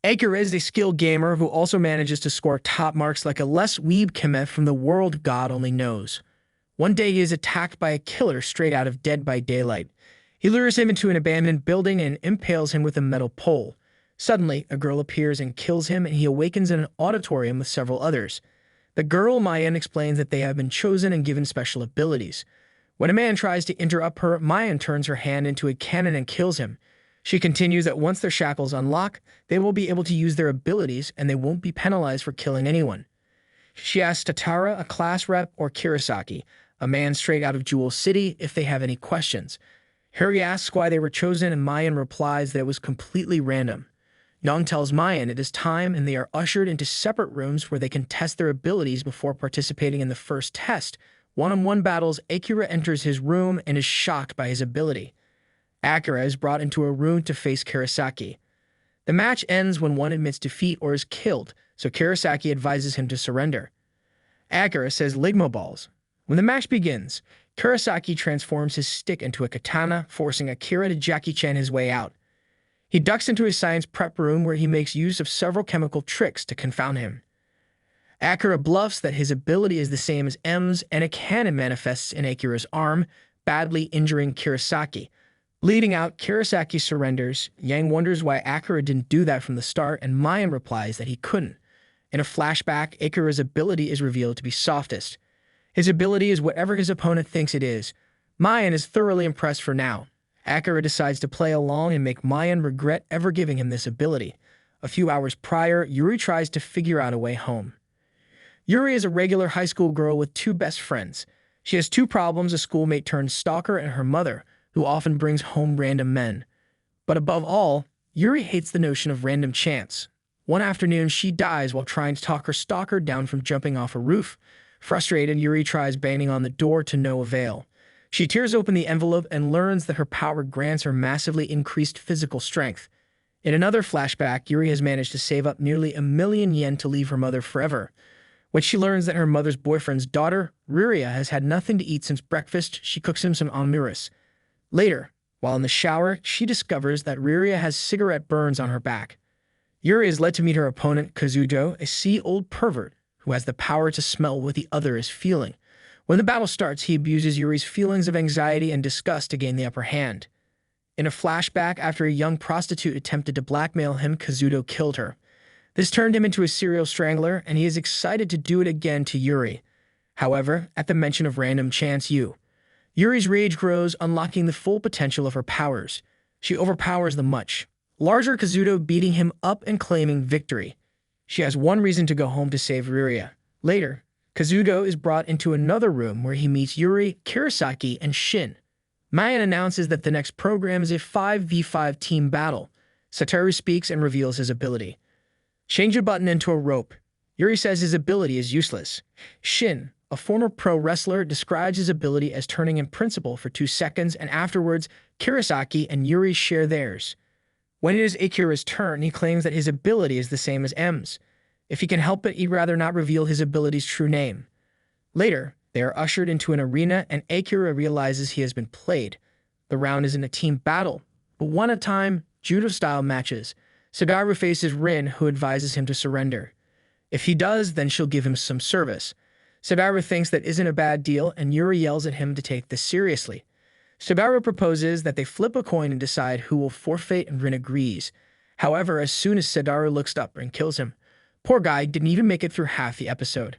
Akira is a skilled gamer who also manages to score top marks like a less weeb Kemet from the world God only knows. One day he is attacked by a killer straight out of Dead by Daylight. He lures him into an abandoned building and impales him with a metal pole. Suddenly, a girl appears and kills him, and he awakens in an auditorium with several others. The girl, Mayan, explains that they have been chosen and given special abilities. When a man tries to interrupt her, Mayan turns her hand into a cannon and kills him. She continues that once their shackles unlock, they will be able to use their abilities and they won't be penalized for killing anyone. She asks Tatara, a class rep, or Kirasaki, a man straight out of Jewel City, if they have any questions. Harry asks why they were chosen, and Mayan replies that it was completely random. Yang tells Mayan it is time, and they are ushered into separate rooms where they can test their abilities before participating in the first test. One-on-one battles, Akira enters his room and is shocked by his ability. Akira is brought into a room to face Kirasaki. The match ends when one admits defeat or is killed, so Kirasaki advises him to surrender. Akira says Ligma balls. When the match begins, Kurosaki transforms his stick into a katana, forcing Akira to Jackie Chan his way out. He ducks into his science prep room where he makes use of several chemical tricks to confound him. Akira bluffs that his ability is the same as M's, and a cannon manifests in Akira's arm, badly injuring Kurosaki. Leading out, Kurosaki surrenders. Yang wonders why Akira didn't do that from the start, and Mayan replies that he couldn't. In a flashback, Akira's ability is revealed to be softest. His ability is whatever his opponent thinks it is. Mayan is thoroughly impressed for now. Akira decides to play along and make Mayan regret ever giving him this ability. A few hours prior, Yuri tries to figure out a way home. Yuri is a regular high school girl with two best friends. She has two problems: a schoolmate turned stalker and her mother, who often brings home random men. But above all, Yuri hates the notion of random chance. One afternoon, she dies while trying to talk her stalker down from jumping off a roof. Frustrated, Yuri tries banging on the door to no avail. She tears open the envelope and learns that her power grants her massively increased physical strength. In another flashback, Yuri has managed to save up nearly 1,000,000 yen to leave her mother forever. When she learns that her mother's boyfriend's daughter, Riria, has had nothing to eat since breakfast, she cooks him some omuris. Later, while in the shower, she discovers that Riria has cigarette burns on her back. Yuri is led to meet her opponent, Kazuto, a sea-old pervert who has the power to smell what the other is feeling. When the battle starts, he abuses Yuri's feelings of anxiety and disgust to gain the upper hand. In a flashback, after a young prostitute attempted to blackmail him, Kazuto killed her. This turned him into a serial strangler, and he is excited to do it again to Yuri. However, at the mention of random chance Yuri's rage grows, unlocking the full potential of her powers. She overpowers the much larger Kazuto, beating him up and claiming victory. She has one reason to go home to save Riria. Later, Kazuto is brought into another room where he meets Yuri, Kurosaki, and Shin. Mayan announces that the next program is a 5v5 team battle. Satoru speaks and reveals his ability. Change a button into a rope. Yuri says his ability is useless. Shin, a former pro wrestler, describes his ability as turning in principle for 2 seconds, and afterwards, Kurosaki and Yuri share theirs. When it is Akira's turn, he claims that his ability is the same as M's. If he can help it, he'd rather not reveal his ability's true name. Later, they are ushered into an arena, and Akira realizes he has been played. The round is in a team battle, but one at a time, judo-style matches. Sadaru faces Rin, who advises him to surrender. If he does, then she'll give him some service. Sadaru thinks that isn't a bad deal, and Yuri yells at him to take this seriously. Sadaru proposes that they flip a coin and decide who will forfeit, and Rin agrees. However, as soon as Sadaru looks up, Rin kills him. Poor guy didn't even make it through half the episode.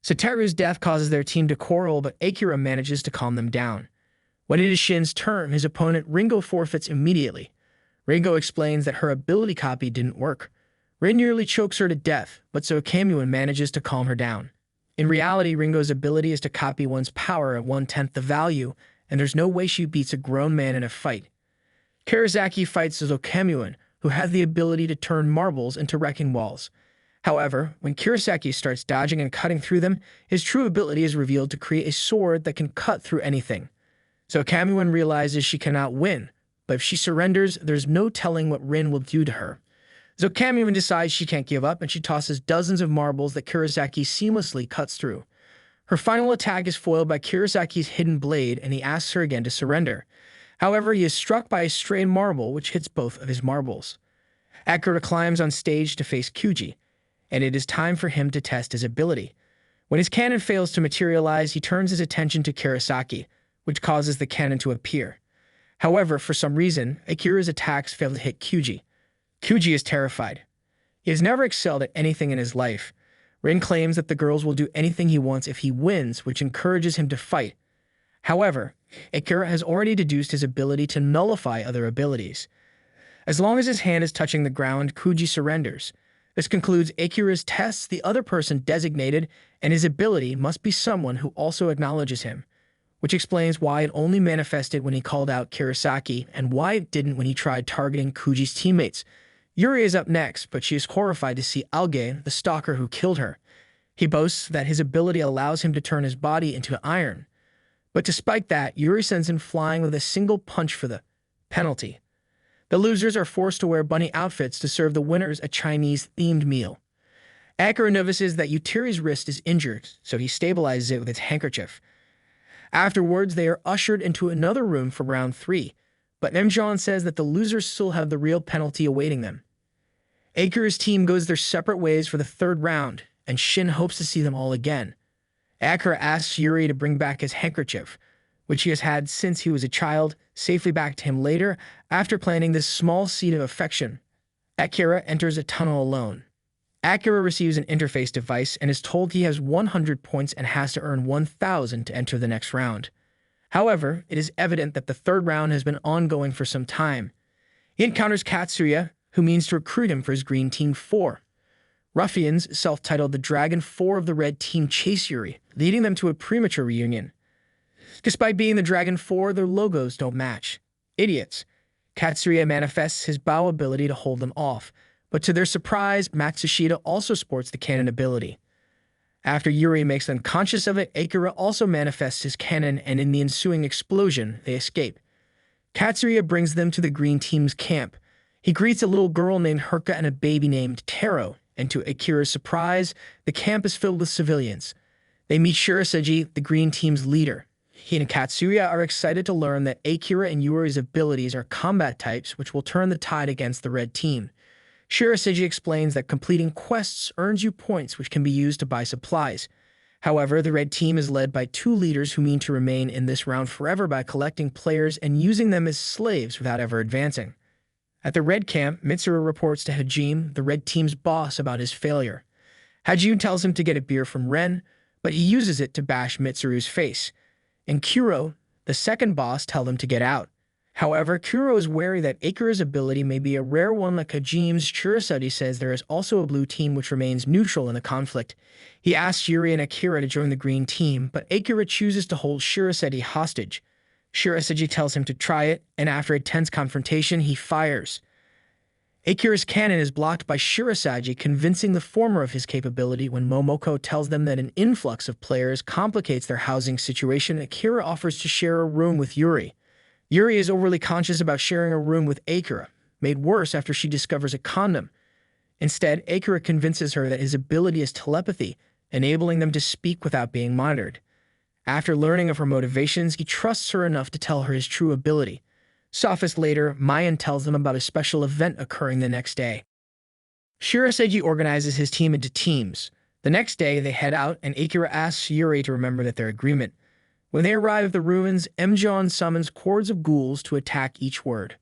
Satoru's death causes their team to quarrel, but Akira manages to calm them down. When it is Shin's turn, his opponent Ringo forfeits immediately. Ringo explains that her ability copy didn't work. Rin nearly chokes her to death, but so Kamuin manages to calm her down. In reality, Ringo's ability is to copy one's power at 1/10 the value, and there's no way she beats a grown man in a fight. Kurosaki fights Kamuin, who has the ability to turn marbles into wrecking walls. However, when Kurosaki starts dodging and cutting through them, his true ability is revealed to create a sword that can cut through anything. So Kamuin realizes she cannot win, but if she surrenders, there's no telling what Rin will do to her. So Kamuin decides she can't give up, and she tosses dozens of marbles that Kurosaki seamlessly cuts through. Her final attack is foiled by Kurosaki's hidden blade, and he asks her again to surrender. However, he is struck by a stray marble, which hits both of his marbles. Akira climbs on stage to face Kuji, and it is time for him to test his ability. When his cannon fails to materialize, he turns his attention to Kurosaki, which causes the cannon to appear. However, for some reason, Akira's attacks fail to hit Kuji. Kuji is terrified. He has never excelled at anything in his life. Rin claims that the girls will do anything he wants if he wins, which encourages him to fight. However, Akira has already deduced his ability to nullify other abilities. As long as his hand is touching the ground, Kuji surrenders. This concludes Akira's tests. The other person designated, and his ability must be someone who also acknowledges him, which explains why it only manifested when he called out Kurosaki and why it didn't when he tried targeting Kuji's teammates. Yuri is up next, but she is horrified to see Alge, the stalker who killed her. He boasts that his ability allows him to turn his body into iron. But despite that, Yuri sends him flying with a single punch for the penalty. The losers are forced to wear bunny outfits to serve the winners a Chinese-themed meal. Akira notices that Yutiri's wrist is injured, so he stabilizes it with his handkerchief. Afterwards, they are ushered into another room for round 3, but Mjon says that the losers still have the real penalty awaiting them. Akira's team goes their separate ways for the third round, and Shin hopes to see them all again. Akira asks Yuri to bring back his handkerchief, which he has had since he was a child, safely back to him later after planting this small seed of affection. Akira enters a tunnel alone. Akira receives an interface device and is told he has 100 points and has to earn 1,000 to enter the next round. However, it is evident that the third round has been ongoing for some time. He encounters Katsuya, who means to recruit him for his Green Team 4. Ruffians, self-titled the Dragon 4 of the Red Team, chase Yuri, leading them to a premature reunion. Despite being the Dragon 4, their logos don't match. Idiots. Katsuya manifests his bow ability to hold them off, but to their surprise, Matsushita also sports the cannon ability. After Yuri makes them conscious of it, Akira also manifests his cannon, and in the ensuing explosion, they escape. Katsuya brings them to the Green Team's camp. He greets a little girl named Herka and a baby named Taro, and to Akira's surprise, the camp is filled with civilians. They meet Shiraseiji, the Green Team's leader. He and Katsuya are excited to learn that Akira and Yuri's abilities are combat types, which will turn the tide against the Red Team. Shiraseiji explains that completing quests earns you points which can be used to buy supplies. However, the Red Team is led by 2 leaders who mean to remain in this round forever by collecting players and using them as slaves without ever advancing. At the Red Camp, Mitsuru reports to Hajime, the Red Team's boss, about his failure. Hajime tells him to get a beer from Ren, but he uses it to bash Mitsuru's face. And Kuro, the second boss, tell them to get out. However, Kuro is wary that Akira's ability may be a rare one like Hajime's. Shiraseiji says there is also a blue team which remains neutral in the conflict. He asks Yuri and Akira to join the Green Team, but Akira chooses to hold Shiraseiji hostage. Shiraseiji tells him to try it, and after a tense confrontation, he fires. Akira's cannon is blocked by Shiraseiji, convincing the former of his capability. When Momoko tells them that an influx of players complicates their housing situation, Akira offers to share a room with Yuri. Yuri is overly conscious about sharing a room with Akira, made worse after she discovers a condom. Instead, Akira convinces her that his ability is telepathy, enabling them to speak without being monitored. After learning of her motivations, he trusts her enough to tell her his true ability. Sophist later, Mayan tells them about a special event occurring the next day. Shiraseiji organizes his team into teams. The next day, they head out, and Akira asks Yuri to remember their agreement. When they arrive at the ruins, Mjon summons hordes of ghouls to attack each word.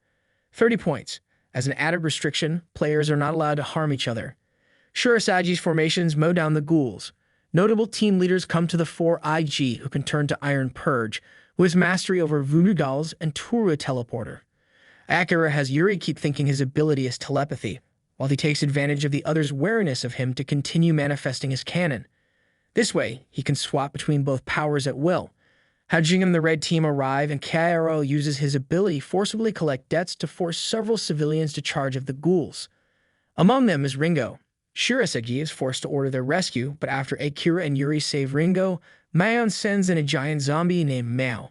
30 points. As an added restriction, players are not allowed to harm each other. Shiraseiji's formations mow down the ghouls. Notable team leaders come to the fore: IG, who can turn to Iron Purge, who has mastery over voodoo dolls, and Toru, a teleporter. Akira has Yuri keep thinking his ability is telepathy, while he takes advantage of the other's wariness of him to continue manifesting his cannon. This way, he can swap between both powers at will. Hajime and the Red Team arrive, and Kairo uses his ability forcibly collect debts to force several civilians to charge of the ghouls. Among them is Ringo. Shiraseiji is forced to order their rescue, but after Akira and Yuri save Ringo, Mayon sends in a giant zombie named Mao.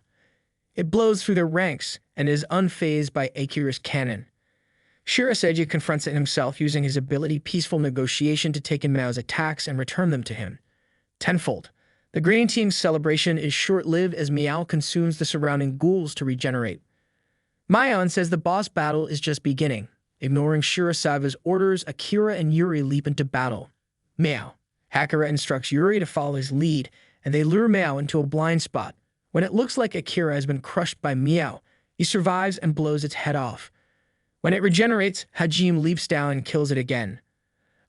It blows through their ranks and is unfazed by Akira's cannon. Shiraseiji confronts it himself, using his ability Peaceful Negotiation to take in Mao's attacks and return them to him. Tenfold. The Green Team's celebration is short-lived as Miao consumes the surrounding ghouls to regenerate. Mayon says the boss battle is just beginning. Ignoring Shirasawa's orders, Akira and Yuri leap into battle. Meow. Akira instructs Yuri to follow his lead, and they lure Meow into a blind spot. When it looks like Akira has been crushed by Meow, he survives and blows its head off. When it regenerates, Hajime leaps down and kills it again.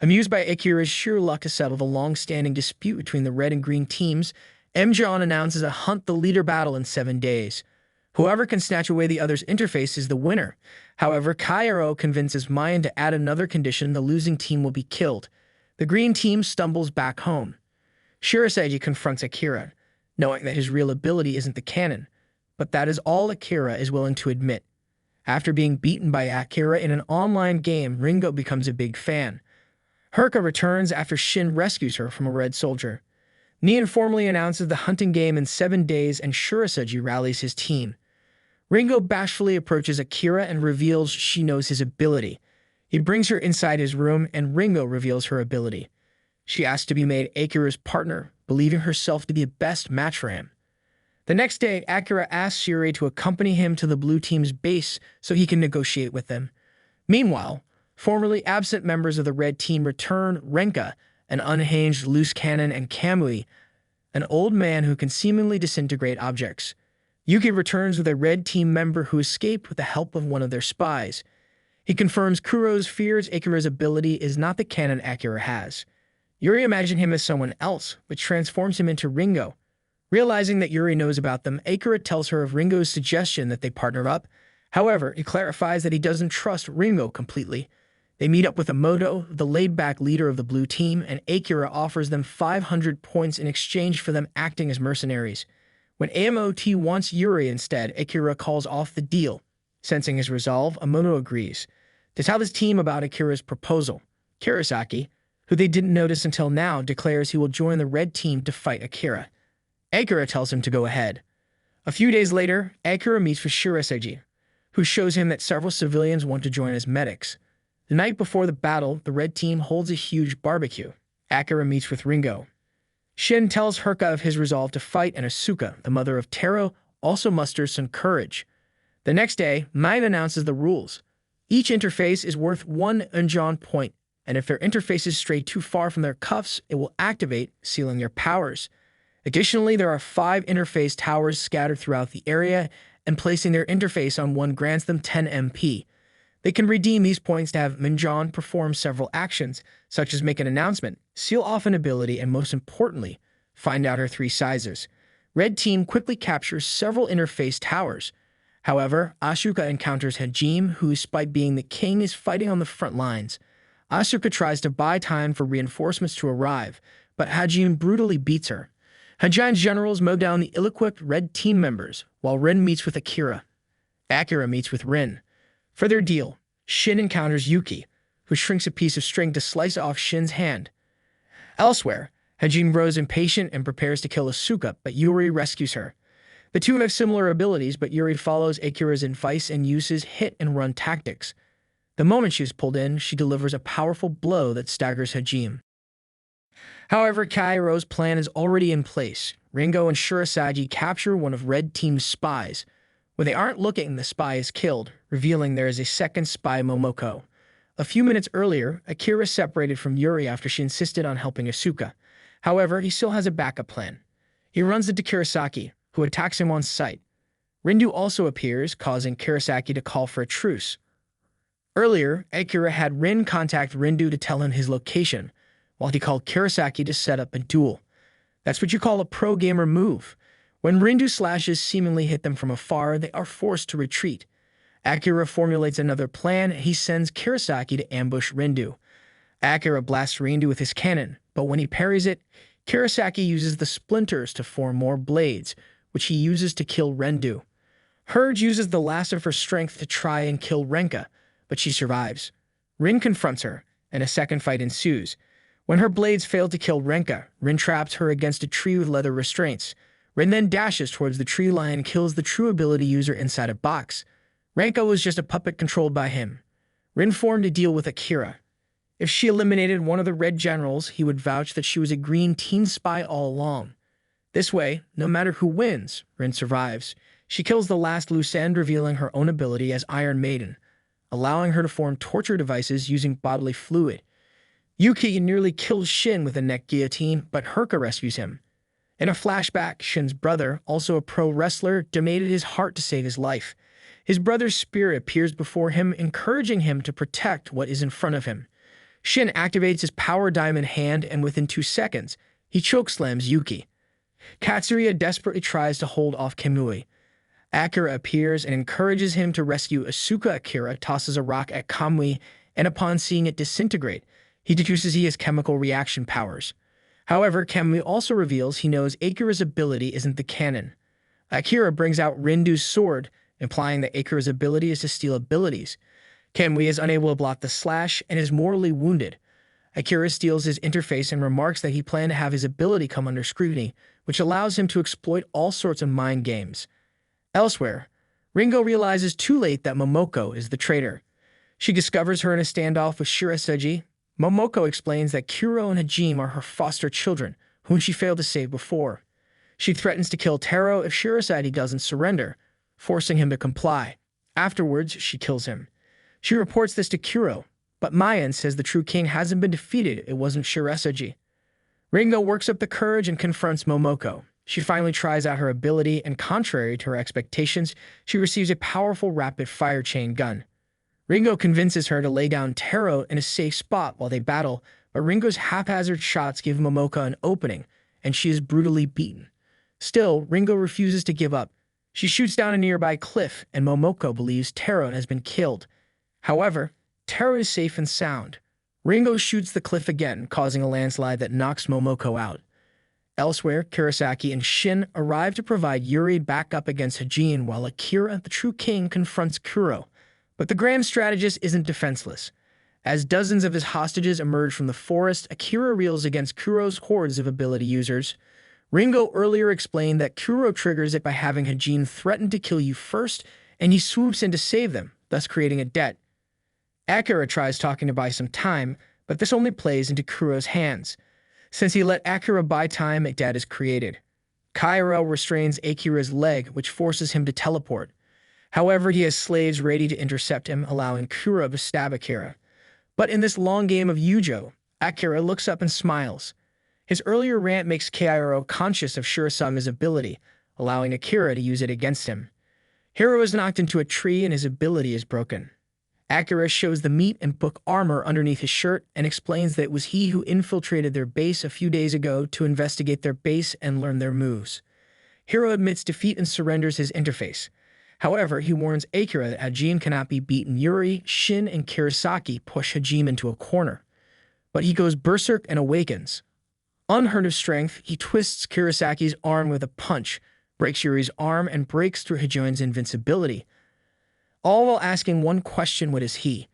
Amused by Akira's sheer luck to settle the long-standing dispute between the red and green teams, M-John announces a hunt the leader battle in 7 days. Whoever can snatch away the other's interface is the winner. However, Kairo convinces Mayan to add another condition: the losing team will be killed. The green team stumbles back home. Shirasagi confronts Akira, knowing that his real ability isn't the canon, but that is all Akira is willing to admit. After being beaten by Akira in an online game, Ringo becomes a big fan. Herka returns after Shin rescues her from a red soldier. Nien formally announces the hunting game in 7 days, and Shirasagi rallies his team. Ringo bashfully approaches Akira and reveals she knows his ability. He brings her inside his room, and Ringo reveals her ability. She asks to be made Akira's partner, believing herself to be the best match for him. The next day, Akira asks Yuri to accompany him to the blue team's base so he can negotiate with them. Meanwhile, formerly absent members of the red team return: Renka, an unhinged loose cannon, and Kamui, an old man who can seemingly disintegrate objects. Yuki returns with a red team member who escaped with the help of one of their spies. He confirms Kuro's fears Akira's ability is not the canon Akira has. Yuri imagines him as someone else, which transforms him into Ringo. Realizing that Yuri knows about them, Akira tells her of Ringo's suggestion that they partner up. However, he clarifies that he doesn't trust Ringo completely. They meet up with Emoto, the laid-back leader of the blue team, and Akira offers them 500 points in exchange for them acting as mercenaries. When AMOT wants Yuri instead, Akira calls off the deal. Sensing his resolve, Emoto agrees. To tell his team about Akira's proposal, Kurosaki, who they didn't notice until now, declares he will join the red team to fight Akira. Akira tells him to go ahead. A few days later, Akira meets with Shirasagi, who shows him that several civilians want to join as medics. The night before the battle, the red team holds a huge barbecue. Akira meets with Ringo. Shin tells Herka of his resolve to fight, and Asuka, the mother of Taro, also musters some courage. The next day, Mayan announces the rules. Each interface is worth 1 Unjon point, and if their interfaces stray too far from their cuffs, it will activate, sealing their powers. Additionally, there are 5 interface towers scattered throughout the area, and placing their interface on one grants them 10 MP. They can redeem these points to have Minjon perform several actions, such as make an announcement, seal off an ability, and most importantly, find out her 3 sizes. Red Team quickly captures several interface towers. However, Asuka encounters Hajime, who, despite being the king, is fighting on the front lines. Asuka tries to buy time for reinforcements to arrive, but Hajime brutally beats her. Hajime's generals mow down the ill-equipped Red Team members, while Rin meets with Akira. Akira meets with Rin. For their deal, Shin encounters Yuki, who shrinks a piece of string to slice off Shin's hand. Elsewhere, Hajime grows impatient and prepares to kill Asuka, but Yuri rescues her. The two have similar abilities, but Yuri follows Akira's advice and uses hit-and-run tactics. The moment she is pulled in, she delivers a powerful blow that staggers Hajime. However, Kairo's plan is already in place. Ringo and Shirasagi capture one of Red Team's spies. When they aren't looking, the spy is killed, revealing there is a second spy, Momoko. A few minutes earlier, Akira separated from Yuri after she insisted on helping Asuka. However, he still has a backup plan. He runs into Kurosaki, who attacks him on sight. Rindu also appears, causing Kurosaki to call for a truce. Earlier, Akira had Rin contact Rindu to tell him his location, while he called Kurosaki to set up a duel. That's what you call a pro-gamer move. When Rindu slashes seemingly hit them from afar, they are forced to retreat. Akira formulates another plan. He sends Kurosaki to ambush Rindu. Akira blasts Rindu with his cannon, but when he parries it, Kurosaki uses the splinters to form more blades, which he uses to kill Rindu. Herge uses the last of her strength to try and kill Renka, but she survives. Rin confronts her, and a second fight ensues. When her blades fail to kill Renka, Rin traps her against a tree with leather restraints. Rin then dashes towards the tree line and kills the true ability user inside a box. Renka was just a puppet controlled by him. Rin formed a deal with Akira. If she eliminated one of the red generals, he would vouch that she was a green teen spy all along. This way, no matter who wins, Rin survives. She kills the last loose end, revealing her own ability as Iron Maiden. allowing her to form torture devices using bodily fluid. Yuki nearly kills Shin with a neck guillotine, but Herka rescues him. In a flashback, Shin's brother, also a pro wrestler, donated his heart to save his life. His brother's spirit appears before him, encouraging him to protect what is in front of him. Shin activates his power diamond hand, and within 2 seconds, he chokeslams Yuki. Katsuya desperately tries to hold off Kamui. Akira appears and encourages him to rescue Asuka. Akira tosses a rock at Kamui, and upon seeing it disintegrate, he deduces he has chemical reaction powers. However, Kamui also reveals he knows Akira's ability isn't the canon. Akira brings out Rindu's sword, implying that Akira's ability is to steal abilities. Kamui is unable to block the slash and is mortally wounded. Akira steals his interface and remarks that he planned to have his ability come under scrutiny, which allows him to exploit all sorts of mind games. Elsewhere, Ringo realizes too late that Momoko is the traitor. She discovers her in a standoff with Shirasugi. Momoko explains that Kuro and Hajime are her foster children, whom she failed to save before. She threatens to kill Taro if Shirasugi doesn't surrender, forcing him to comply. Afterwards, she kills him. She reports this to Kuro, but Mayan says the true king hasn't been defeated, it wasn't Shirasugi. Ringo works up the courage and confronts Momoko. She finally tries out her ability, and contrary to her expectations, she receives a powerful rapid-fire chain gun. Ringo convinces her to lay down Taro in a safe spot while they battle, but Ringo's haphazard shots give Momoko an opening, and she is brutally beaten. Still, Ringo refuses to give up. She shoots down a nearby cliff, and Momoko believes Taro has been killed. However, Taro is safe and sound. Ringo shoots the cliff again, causing a landslide that knocks Momoko out. Elsewhere, Kurosaki and Shin arrive to provide Yuri backup against Hajime, while Akira, the true king, confronts Kuro. But the grand strategist isn't defenseless. As dozens of his hostages emerge from the forest, Akira reels against Kuro's hordes of ability users. Ringo earlier explained that Kuro triggers it by having Hajime threaten to kill you first, and he swoops in to save them, thus creating a debt. Akira tries talking to buy some time, but this only plays into Kuro's hands. Since he let Akira buy time, a debt is created. Kairo restrains Akira's leg, which forces him to teleport. However, he has slaves ready to intercept him, allowing Kuro to stab Akira. But in this long game of Yujo, Akira looks up and smiles. His earlier rant makes Kairo conscious of Shirasugi's ability, allowing Akira to use it against him. Hiro is knocked into a tree and his ability is broken. Akira shows the meat and book armor underneath his shirt and explains that it was he who infiltrated their base a few days ago to investigate their base and learn their moves. Hiro admits defeat and surrenders his interface. However, he warns Akira that Hajime cannot be beaten. Yuri, Shin, and Kurosaki push Hajime into a corner. But he goes berserk and awakens. Unheard of strength, he twists Kurosaki's arm with a punch, breaks Yuri's arm, and breaks through Hajime's invincibility. All while asking one question: what is he?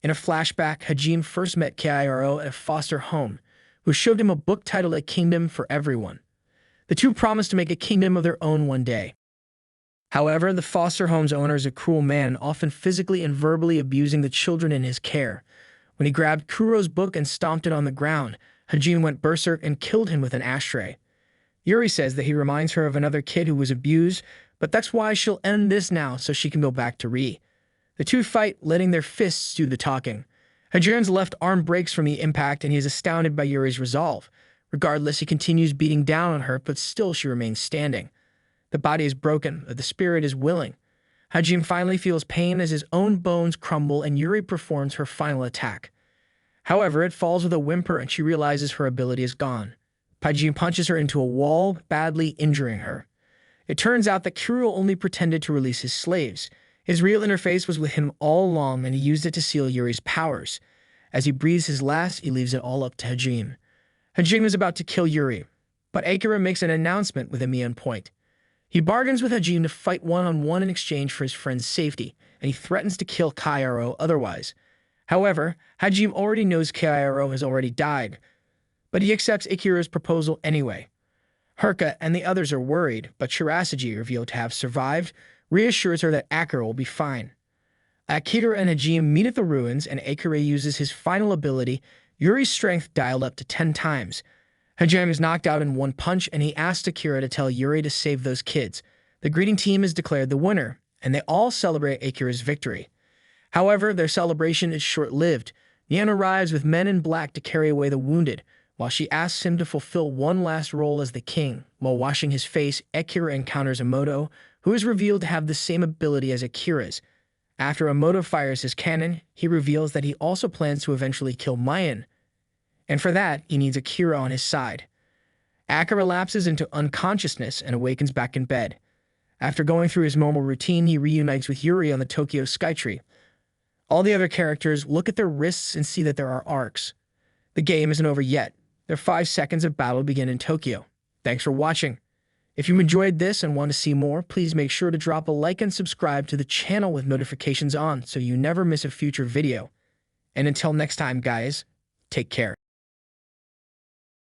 In a flashback, Hajime first met Kairo at a foster home, who showed him a book titled A Kingdom for Everyone. The two promised to make a kingdom of their own one day. However, the foster home's owner is a cruel man, often physically and verbally abusing the children in his care. When he grabbed Kuro's book and stomped it on the ground, Hajime went berserk and killed him with an ashtray. Yuri says that he reminds her of another kid who was abused, but that's why she'll end this now so she can go back to Ri. The two fight, letting their fists do the talking. Hajime's left arm breaks from the impact, and he is astounded by Yuri's resolve. Regardless, he continues beating down on her, but still she remains standing. The body is broken, but the spirit is willing. Hajime finally feels pain as his own bones crumble, and Yuri performs her final attack. However, it falls with a whimper, and she realizes her ability is gone. Hajime punches her into a wall, badly injuring her. It turns out that Kuro only pretended to release his slaves. His real interface was with him all along, and he used it to seal Yuri's powers. As he breathes his last, he leaves it all up to Hajime. Hajime is about to kill Yuri, but Akira makes an announcement with Emi on point. He bargains with Hajime to fight one-on-one in exchange for his friend's safety, and he threatens to kill Kairo otherwise. However, Hajime already knows Kairo has already died, but he accepts Akira's proposal anyway. Herka and the others are worried, but Shirasugi, revealed to have survived, reassures her that Akira will be fine. Akira and Hajime meet at the ruins, and Akira uses his final ability, Yuri's strength dialed up to 10 times. Hajime is knocked out in one punch, and he asks Akira to tell Yuri to save those kids. The greeting team is declared the winner, and they all celebrate Akira's victory. However, their celebration is short-lived. Yan arrives with men in black to carry away the wounded, while she asks him to fulfill one last role as the king. While washing his face, Akira encounters Emoto, who is revealed to have the same ability as Akira's. After Emoto fires his cannon, he reveals that he also plans to eventually kill Mayan, and for that, he needs Akira on his side. Akira lapses into unconsciousness and awakens back in bed. After going through his normal routine, he reunites with Yuri on the Tokyo Skytree. All the other characters look at their wrists and see that there are arcs. The game isn't over yet. Their 5 seconds of battle begin in Tokyo. Thanks for watching. If you enjoyed this and want to see more, please make sure to drop a like and subscribe to the channel with notifications on so you never miss a future video. And until next time, guys, take care.